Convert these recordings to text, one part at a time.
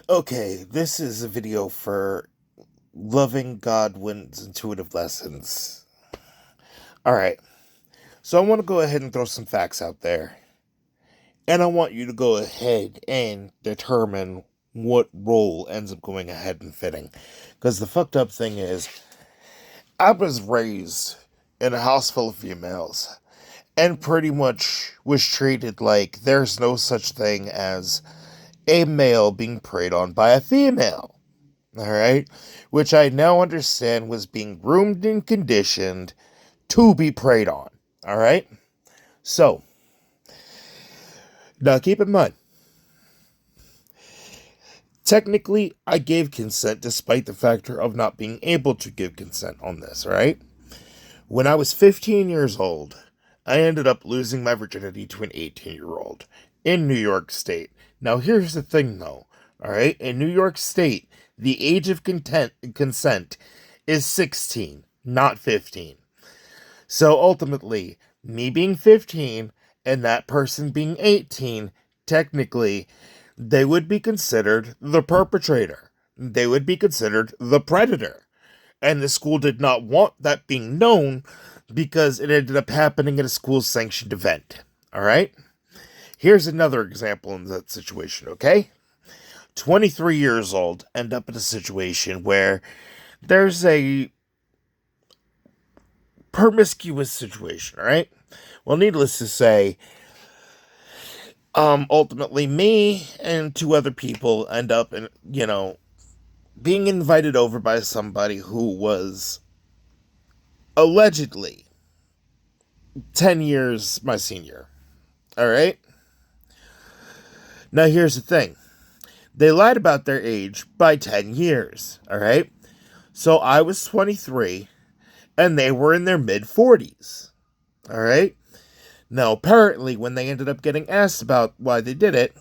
Okay, this is a video for loving Godwin's intuitive lessons. Alright, so I want to go ahead and throw some facts out there. And I want you to go ahead and determine what role ends up going ahead and fitting. Because the fucked up thing is, I was raised in a house full of females. And pretty much was treated like there's no such thing as a male being preyed on by a female. Alright? Which I now understand was being groomed and conditioned to be preyed on. Alright? So, now keep in mind, technically, I gave consent despite the factor of not being able to give consent on this, right? When I was 15 years old, I ended up losing my virginity to an 18-year-old in New York State. Now, here's the thing, though, alright? In New York State, the age of consent is 16, not 15. So, ultimately, me being 15 and that person being 18, technically, they would be considered the perpetrator. They would be considered the predator. And the school did not want that being known because it ended up happening at a school-sanctioned event. Alright? Here's another example in that situation, okay? 23 years old, end up in a situation where there's a promiscuous situation, alright? Well, needless to say, ultimately me and two other people end up in, being invited over by somebody who was allegedly 10 years my senior. Alright? Now here's the thing. They lied about their age by 10 years. Alright? So I was 23 and they were in their mid-40s. Alright? Now apparently when they ended up getting asked about why they did it,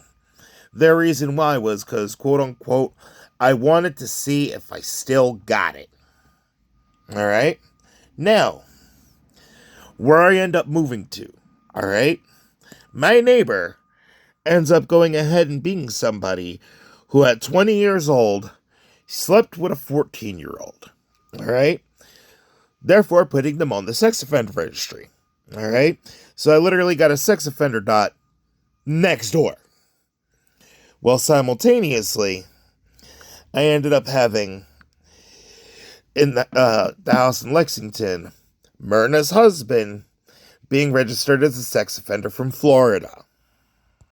their reason why was because, quote unquote, I wanted to see if I still got it. Alright? Now, where I end up moving to, alright? My neighbor ends up going ahead and being somebody who at 20 years old slept with a 14-year-old. Alright? Therefore, putting them on the sex offender registry. Alright? So I literally got a sex offender dot next door. Well, simultaneously, I ended up having, in the house in Lexington, Myrna's husband being registered as a sex offender from Florida.